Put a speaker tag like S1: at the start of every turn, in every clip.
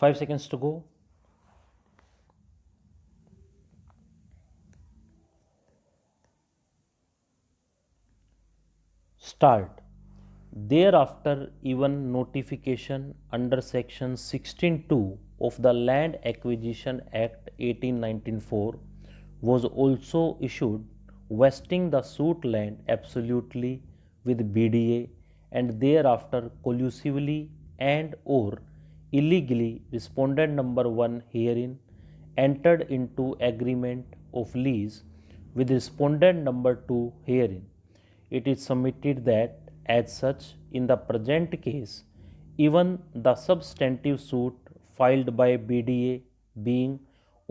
S1: 5 seconds to go. Start. Thereafter, even notification under Section 16(2) of the Land Acquisition Act 1894 was also issued, vesting the suit land absolutely with BDA, and thereafter collusively and or illegally respondent number 1 herein entered into agreement of lease with respondent number 2 herein. It is submitted that, as such, in the present case, even the substantive suit filed by BDA, being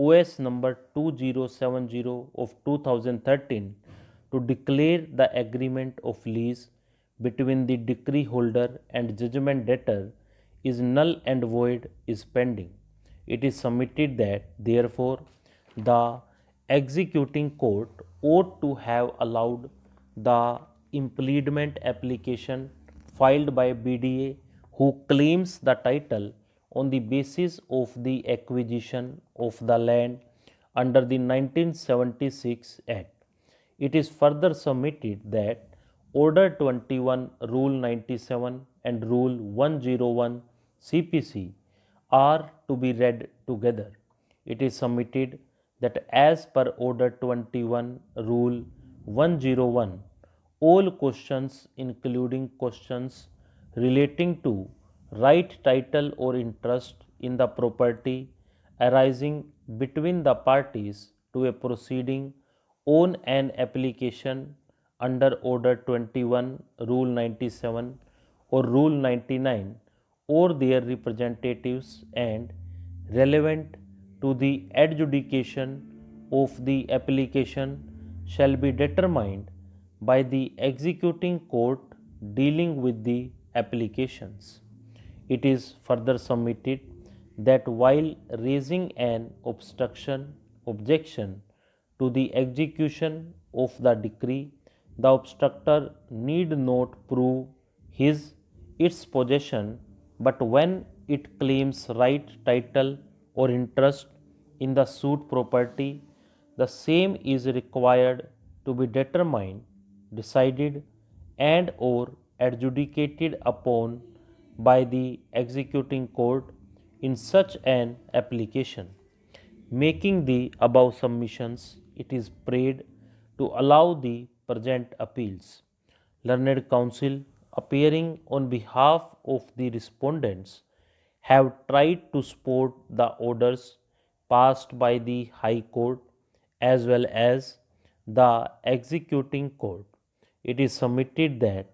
S1: OS number 2070 of 2013, to declare the agreement of lease between the decree holder and judgment debtor is null and void, is pending. It is submitted that, therefore, the executing court ought to have allowed the impediment application filed by BDA, who claims the title on the basis of the acquisition of the land under the 1976 Act. It is further submitted that Order 21, Rule 97 and Rule 101 CPC are to be read together. It is submitted that as per Order 21, Rule 101, all questions, including questions relating to right, title, or interest in the property arising between the parties to a proceeding on an application under Order 21, Rule 97 or Rule 99, or their representatives, and relevant to the adjudication of the application shall be determined by the executing court dealing with the applications. It is further submitted that while raising an objection to the execution of the decree, the obstructor need not prove its possession, but when it claims right, title, or interest in the suit property, the same is required to be determined, decided, and or adjudicated upon by the executing court in such an application. Making the above submissions, it is prayed to allow the present appeals. Learned counsel, appearing on behalf of the respondents, have tried to support the orders passed by the High Court as well as the executing court. It is submitted that,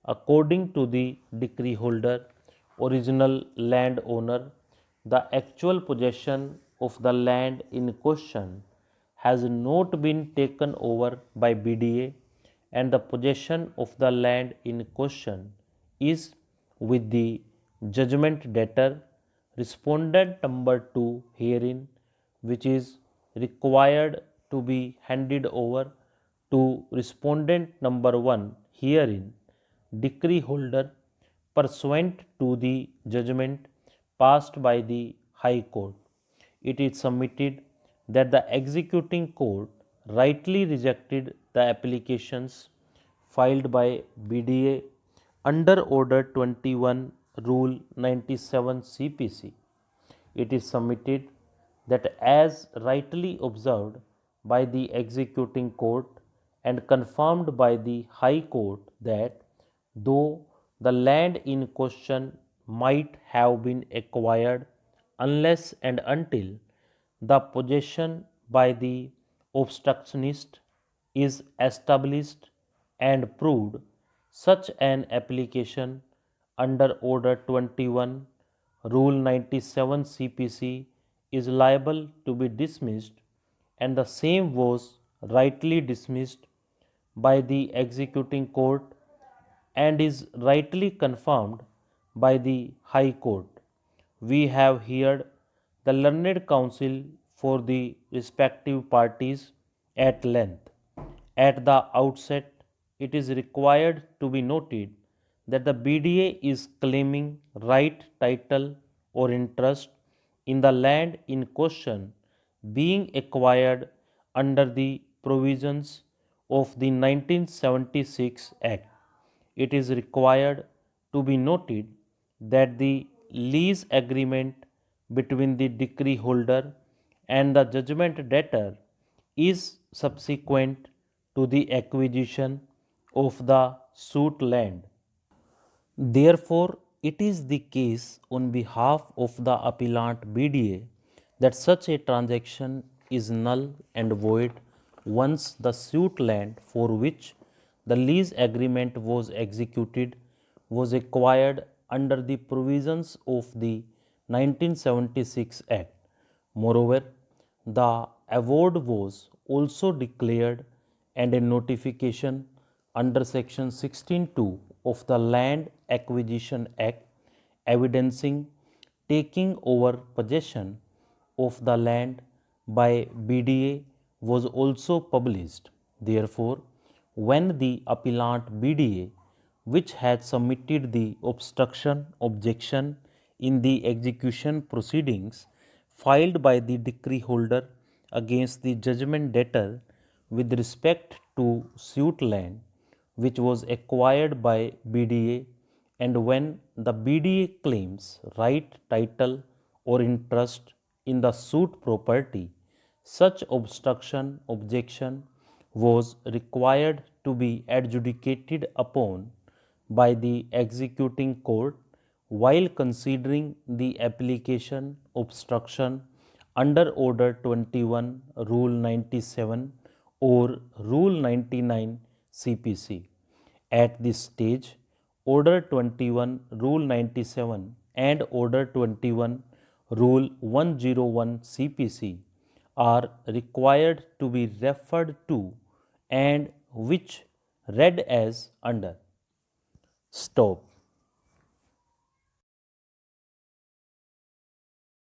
S1: according to the decree holder, original landowner, the actual possession of the land in question has not been taken over by BDA, and the possession of the land in question is with the judgment debtor, respondent number 2 herein, which is required to be handed over to respondent number 1 herein, decree holder, pursuant to the judgment passed by the High Court. It is submitted that the executing court rightly rejected the applications filed by BDA under Order 21, Rule 97 CPC. It is submitted that, as rightly observed by the executing court and confirmed by the High Court, that though the land in question might have been acquired unless and until the possession by the obstructionist is established and proved, such an application under Order 21, Rule 97 CPC is liable to be dismissed, and the same was rightly dismissed by the executing court and is rightly confirmed by the High Court. We have heard the learned counsel for the respective parties at length. At the outset, it is required to be noted that the BDA is claiming right, title, or interest in the land in question being acquired under the provisions of the 1976 Act. It is required to be noted that the lease agreement between the decree holder and the judgment debtor is subsequent to the acquisition of the suit land. Therefore, it is the case on behalf of the appellant BDA that such a transaction is null and void once the suit land for which the lease agreement was executed was acquired under the provisions of the 1976 Act. Moreover, the award was also declared and a notification under section 16(2) of the Land Acquisition Act evidencing taking over possession of the land by BDA was also published. Therefore, when the appellant BDA, which had submitted the obstruction objection in the execution proceedings filed by the decree holder against the judgment debtor with respect to suit land which was acquired by BDA, and when the BDA claims right, title, or interest in the suit property, such obstruction objection was required to be adjudicated upon by the executing court while considering the application obstruction under Order 21, Rule 97 or Rule 99 CPC. At this stage, Order 21, Rule 97 and Order 21, Rule 101 CPC are required to be referred to and which read as under. Stop.